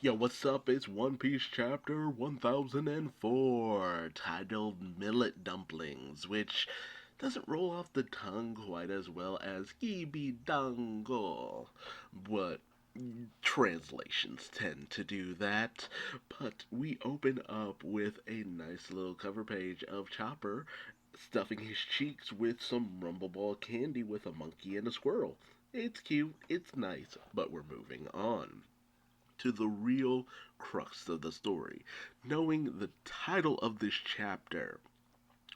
Yo, what's up? It's One Piece chapter 1004, titled Millet Dumplings, which doesn't roll off the tongue quite as well as kibi dango, but translations tend to do that. But we open up with a nice little cover page of Chopper stuffing his cheeks with some Rumble Ball candy with a monkey and a squirrel. It's cute, it's nice, but we're moving on to the real crux of the story. Knowing the title of this chapter,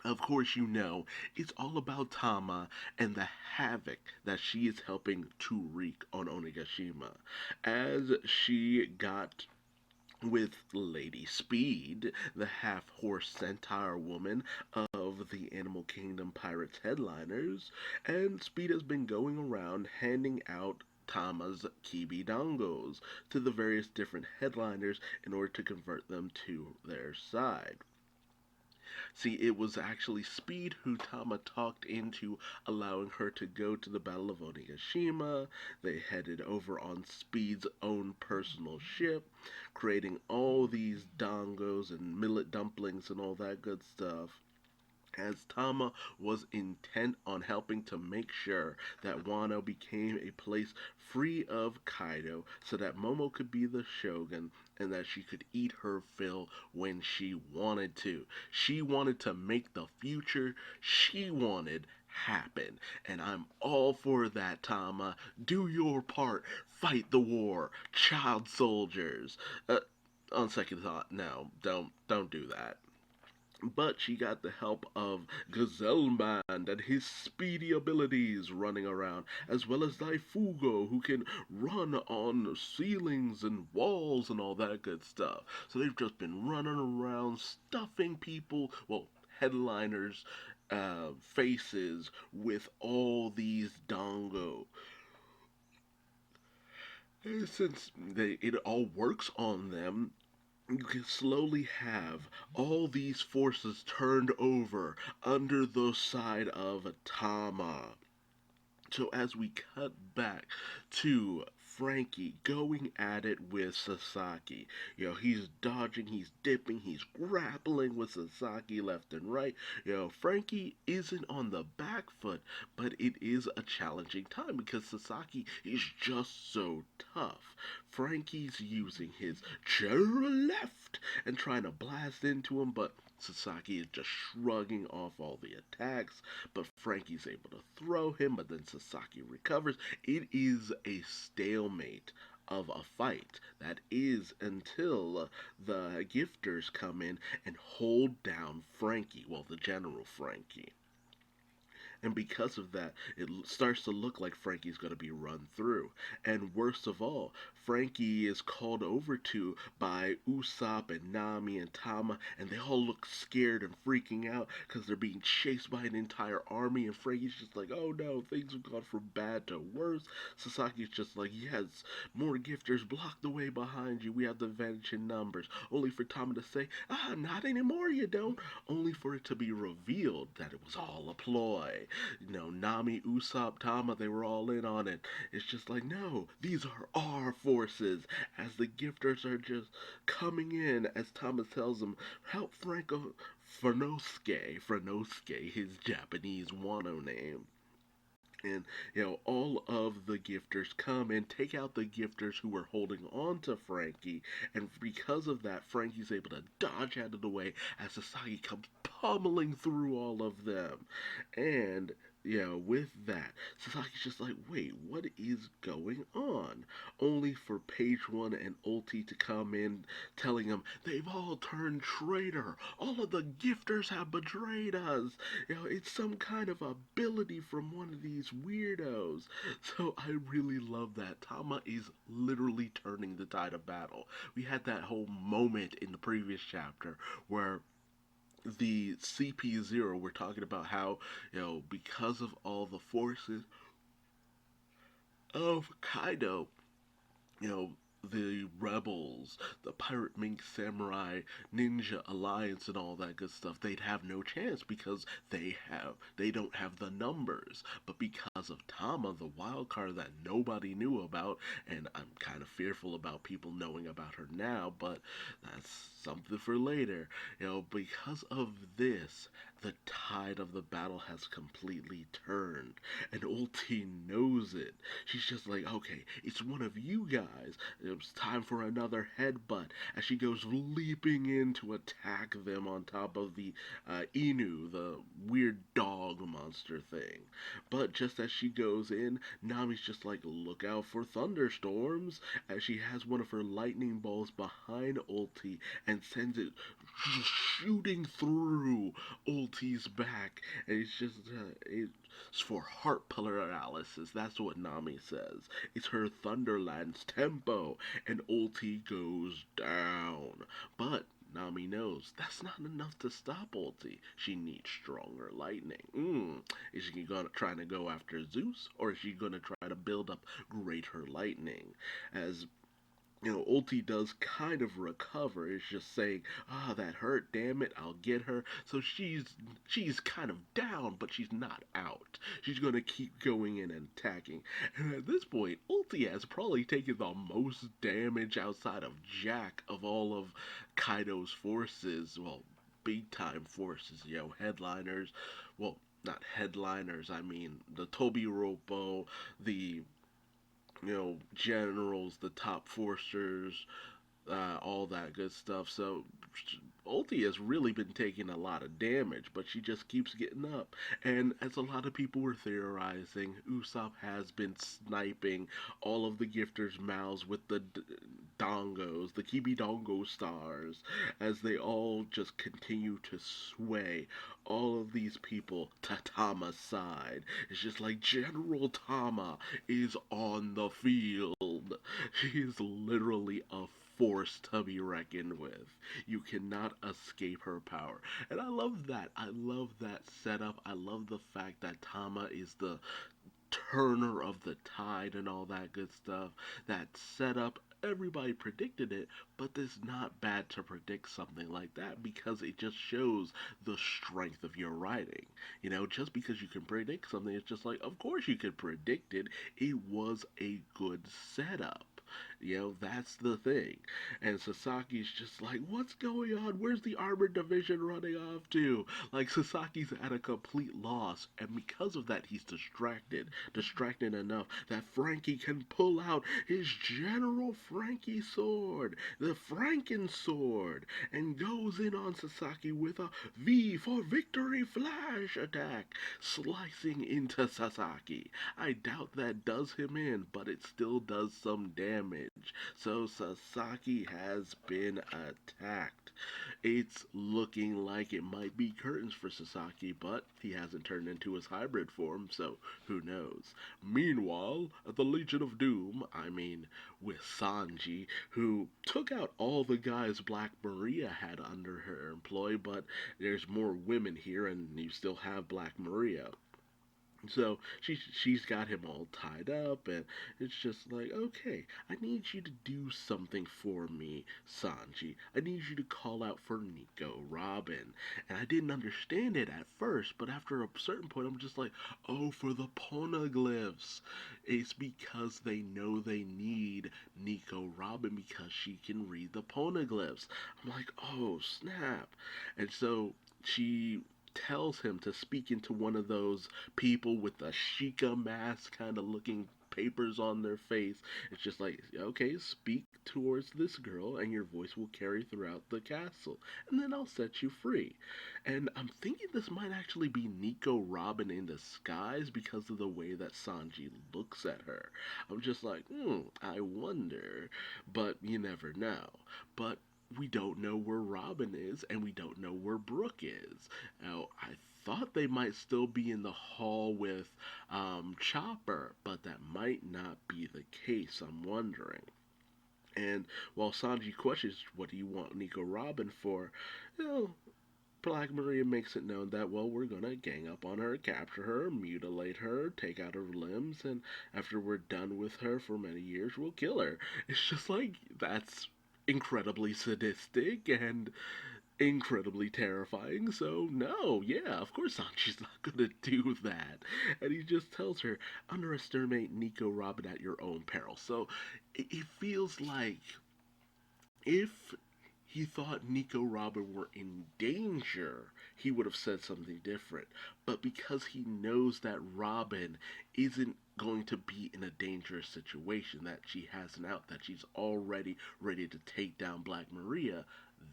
of course, you know it's all about Tama and the havoc that she is helping to wreak on Onigashima. As she got with Lady Speed, the half horse centaur woman of the Animal Kingdom Pirates headliners, and Speed has been going around handing out Tama's kibi dangos to the various different headliners in order to convert them to their side. See, it was actually Speed who Tama talked into allowing her to go to the Battle of Onigashima. They headed over on Speed's own personal ship, creating all these dangos and millet dumplings and all that good stuff, as Tama was intent on helping to make sure that Wano became a place free of Kaido so that Momo could be the shogun and that she could eat her fill when she wanted to. She wanted to make the future she wanted happen. And I'm all for that, Tama. Do your part. Fight the war. Child soldiers. On second thought, no, don't do that. But she got the help of Gazelleman and his speedy abilities running around, as well as Daifugo, who can run on ceilings and walls and all that good stuff. So they've just been running around stuffing people, well, headliners, faces with all these dango. And since it all works on them, you can slowly have all these forces turned over under the side of Tama. So as we cut back to Frankie going at it with Sasaki, he's dodging, he's dipping, he's grappling with Sasaki left and right. Frankie isn't on the back foot, but it is a challenging time because Sasaki is just so tough. Frankie's using his chair left and trying to blast into him, but Sasaki is just shrugging off all the attacks, but Frankie's able to throw him, but then Sasaki recovers. It is a stalemate of a fight. That is until the gifters come in and hold down Frankie, well, the General Frankie. And because of that, it starts to look like Frankie's going to be run through. And worst of all, Frankie is called over to by Usopp and Nami and Tama, and they all look scared and freaking out because they're being chased by an entire army. And Frankie's just like, oh no, things have gone from bad to worse. Sasaki's just like, yes, more gifters block the way behind you. We have the advantage in numbers. Only for Tama to say, not anymore, you don't. Only for it to be revealed that it was all a ploy. Nami, Usopp, Tama, they were all in on it. It's just like, no, these are our forces. As the gifters are just coming in, as Thomas tells them, help Franco Franosuke, his Japanese Wano name. And, all of the gifters come and take out the gifters who were holding on to Frankie. And because of that, Frankie's able to dodge out of the way as Sasaki comes pummeling through all of them. And, with that, Sasaki's just like, wait, what is going on? Only for Page One and Ulti to come in telling him they've all turned traitor. All of the gifters have betrayed us. It's some kind of ability from one of these weirdos. So I really love that. Tama is literally turning the tide of battle. We had that whole moment in the previous chapter where the CP0 we're talking about how, because of all the forces of Kaido, you know, the rebels, the pirate mink samurai ninja alliance and all that good stuff, they'd have no chance because they don't have the numbers. But because of Tama, the wild card that nobody knew about, and I'm kind of fearful about people knowing about her now, but that's something for later. Because of this, the tide of the battle has completely turned, and Ulti knows it. She's just like, okay, it's one of you guys. It was time for another headbutt as she goes leaping in to attack them on top of the Inu, the weird dog monster thing. But just as she goes in, Nami's just like, look out for thunderstorms, as she has one of her lightning balls behind Ulti and sends it shooting through Ulti's back. And it's for heart paralysis. That's what Nami says. It's her Thunderland's tempo, and Ulti goes down. But Nami knows that's not enough to stop Ulti. She needs stronger lightning. Is she gonna try to go after Zeus, or is she gonna try to build up greater lightning? As Ulti does kind of recover. It's just saying, that hurt, damn it, I'll get her. So she's kind of down, but she's not out. She's gonna keep going in and attacking. And at this point, Ulti has probably taken the most damage outside of Jack of all of Kaido's forces. Well, big time forces, headliners. Well, not headliners, I mean the Tobi Roppo, the generals, the top forcers, all that good stuff. So Ulti has really been taking a lot of damage, but she just keeps getting up. And as a lot of people were theorizing, Usopp has been sniping all of the gifters' mouths with the dangos, the kibi dango stars, as they all just continue to sway all of these people to Tama's side. It's just like General Tama is on the field. She is literally a force to be reckoned with. You cannot escape her power. And I love that. I love that setup. I love the fact that Tama is the turner of the tide and all that good stuff. That setup, everybody predicted it, but it's not bad to predict something like that because it just shows the strength of your writing. Just because you can predict something, it's just like, of course you could predict it. It was a good setup. That's the thing. And Sasaki's just like, what's going on? Where's the armored division running off to? Like, Sasaki's at a complete loss. And because of that, he's distracted. Distracted enough that Frankie can pull out his General Frankie sword, the Franken sword, and goes in on Sasaki with a V for victory flash attack, slicing into Sasaki. I doubt that does him in, but it still does some damage. So Sasaki has been attacked. It's looking like it might be curtains for Sasaki, but he hasn't turned into his hybrid form, so who knows. Meanwhile, at the Legion of Doom, I mean, with Sanji, who took out all the guys Black Maria had under her employ, but there's more women here, and you still have Black Maria. So she's got him all tied up, and it's just like, okay, I need you to do something for me, Sanji. I need you to call out for Nico Robin. And I didn't understand it at first, but after a certain point, I'm just like, oh, for the poneglyphs. It's because they know they need Nico Robin because she can read the poneglyphs. I'm like, oh, snap. And so she tells him to speak into one of those people with the Sheikah mask kind of looking papers on their face. It's just like, okay, speak towards this girl and your voice will carry throughout the castle. And then I'll set you free. And I'm thinking this might actually be Nico Robin in disguise because of the way that Sanji looks at her. I'm just like, I wonder. But you never know. But we don't know where Robin is, and we don't know where Brooke is. Now, I thought they might still be in the hall with Chopper, but that might not be the case, I'm wondering. And while Sanji questions, what do you want Nico Robin for? You know, Black Maria makes it known that, well, we're gonna gang up on her, capture her, mutilate her, take out her limbs, and after we're done with her for many years, we'll kill her. It's just like, that's incredibly sadistic and incredibly terrifying. So, no, yeah, of course Sanji's not gonna do that. And he just tells her, underestimate Nico Robin at your own peril. So, it feels like if he thought Nico Robin were in danger, he would have said something different. But because he knows that Robin isn't going to be in a dangerous situation, that she has an out, that she's already ready to take down Black Maria,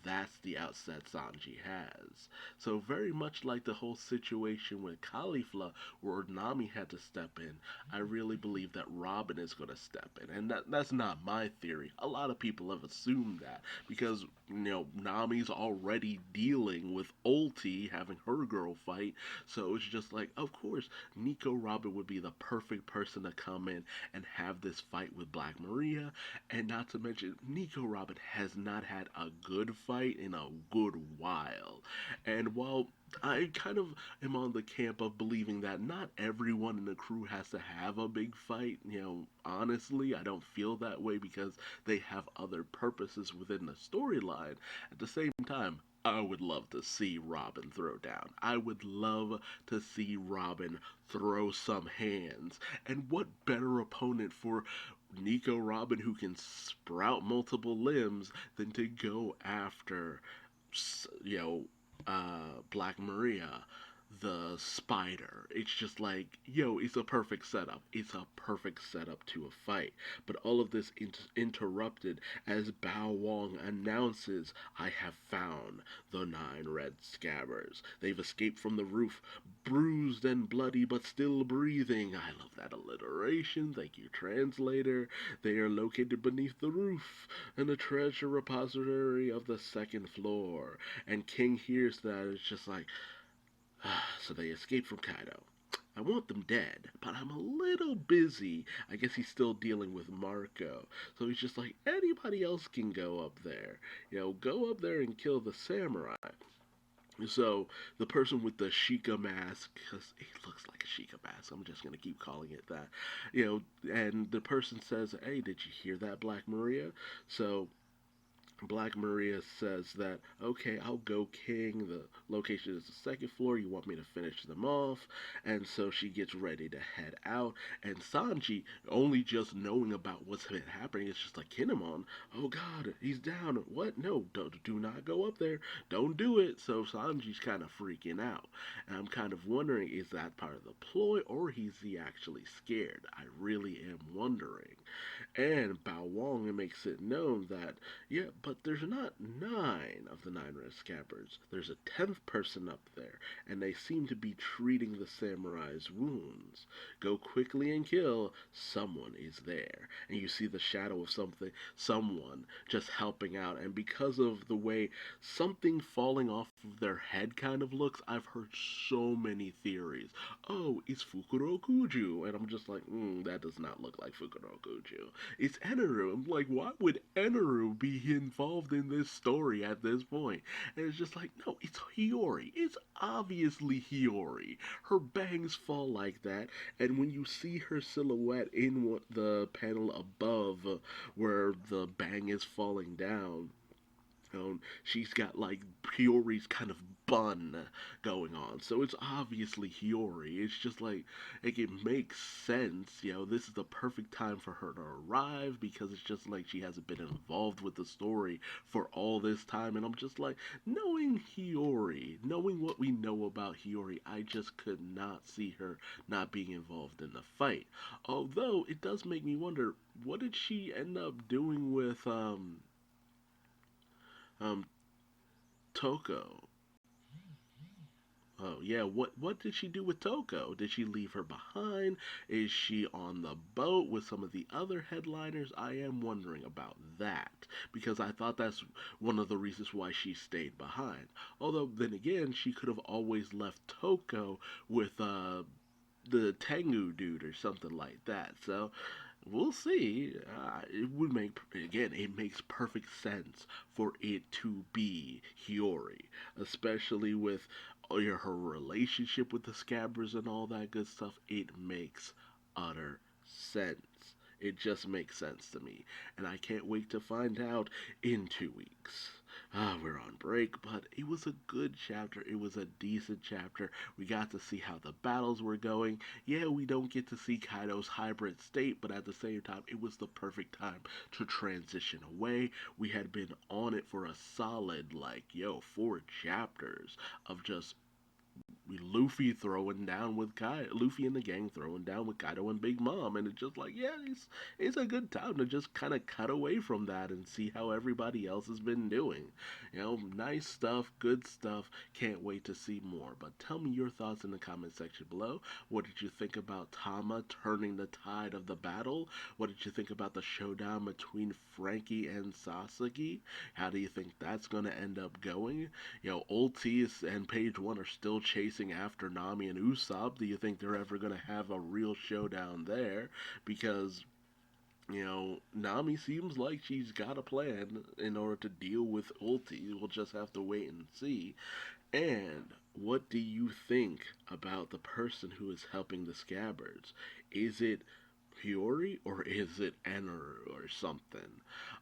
that's the outset Sanji has. So very much like the whole situation with Caulifla, where Nami had to step in, I really believe that Robin is going to step in. And that's not my theory. A lot of people have assumed that because, Nami's already dealing with Ulti having her girl fight. So it's just like, of course, Nico Robin would be the perfect person to come in and have this fight with Black Maria. And not to mention, Nico Robin has not had a good fight in a good while. And while I kind of am on the camp of believing that not everyone in the crew has to have a big fight. Honestly, I don't feel that way because they have other purposes within the storyline. At the same time, I would love to see Robin throw down. I would love to see Robin throw some hands. And what better opponent for Nico Robin, who can sprout multiple limbs, than to go after, you know, Black Maria, the spider. It's just like, it's a perfect setup. It's a perfect setup to a fight. But all of this interrupted as Bao Wong announces, I have found the 9 red scabbards. They've escaped from the roof, bruised and bloody, but still breathing. I love that alliteration. Thank you, translator. They are located beneath the roof in the treasure repository of the 2nd floor. And King hears that. It's just like, so they escaped from Kaido. I want them dead, but I'm a little busy. I guess he's still dealing with Marco. So he's just like, anybody else can go up there. Go up there and kill the samurai. So the person with the Sheikah mask, because he looks like a Sheikah mask, I'm just going to keep calling it that. And the person says, hey, did you hear that, Black Maria? So Black Maria says that, okay, I'll go King. The location is the 2nd floor. You want me to finish them off? And so she gets ready to head out. And Sanji, only just knowing about what's been happening, is just like, Kinemon, oh God, he's down. What? No, do not go up there. Don't do it. So Sanji's kind of freaking out. And I'm kind of wondering, is that part of the ploy, or is he actually scared? I really am wondering. And Bao Wong makes it known that, yeah, but there's not 9 of the 9 red scabbards. There's a 10th person up there, and they seem to be treating the samurai's wounds. Go quickly and kill. Someone is there. And you see the shadow of someone just helping out. And because of the way something falling off of their head kind of looks, I've heard so many theories. Oh, it's Fukurokuju. And I'm just like, that does not look like Fukurokuju. It's Eneru. I'm like, why would Eneru be involved in this story at this point? And it's just like, no, it's Hiyori. It's obviously Hiyori. Her bangs fall like that, and when you see her silhouette in the panel above where the bang is falling down, she's got like Hiyori's kind of bun going on. So it's obviously Hiyori. It's just like, it makes sense. This is the perfect time for her to arrive because it's just like she hasn't been involved with the story for all this time. And I'm just like, knowing Hiyori, knowing what we know about Hiyori, I just could not see her not being involved in the fight. Although it does make me wonder, what did she end up doing with um Toko? Oh yeah, what did she do with Toko? Did she leave her behind? Is she on the boat with some of the other headliners? I am wondering about that because I thought that's one of the reasons why she stayed behind. Although then again, she could have always left Toko with the Tengu dude or something like that. So we'll see. It would make, again, it makes perfect sense for it to be Hiyori, especially with her relationship with the Scabbers and all that good stuff. It makes utter sense. It just makes sense to me, and I can't wait to find out in 2 weeks. We're on break, but it was a good chapter. It was a decent chapter. We got to see how the battles were going. Yeah, we don't get to see Kaido's hybrid state, but at the same time, it was the perfect time to transition away. We had been on it for a solid, 4 chapters of just Luffy throwing down with Kaido, Luffy and the gang throwing down with Kaido and Big Mom, and it's just like, yeah, it's a good time to just kind of cut away from that and see how everybody else has been doing. Nice stuff, good stuff. Can't wait to see more. But tell me your thoughts in the comment section below. What did you think about Tama turning the tide of the battle? What did you think about the showdown between Frankie and Sasaki? How do you think that's going to end up going? Ultis and Page One are still chasing after Nami and Usopp. Do you think they're ever going to have a real showdown there? Because Nami seems like she's got a plan in order to deal with Ulti. We'll just have to wait and see. And what do you think about the person who is helping the Scabbards? Is it Hiyori or is it Enaru or something?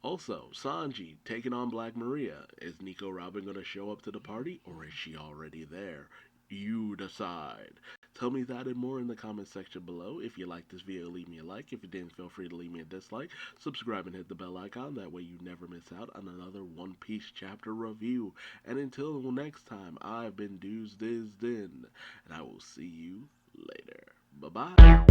Also, Sanji taking on Black Maria. Is Nico Robin going to show up to the party or is she already there? You decide. Tell me that and more in the comment section below. If you liked this video, leave me a like. If you didn't, feel free to leave me a dislike. Subscribe and hit the bell icon. That way you never miss out on another One Piece chapter review. And until next time, I've been Duuz-Diz-Din, and I will see you later. Bye-bye.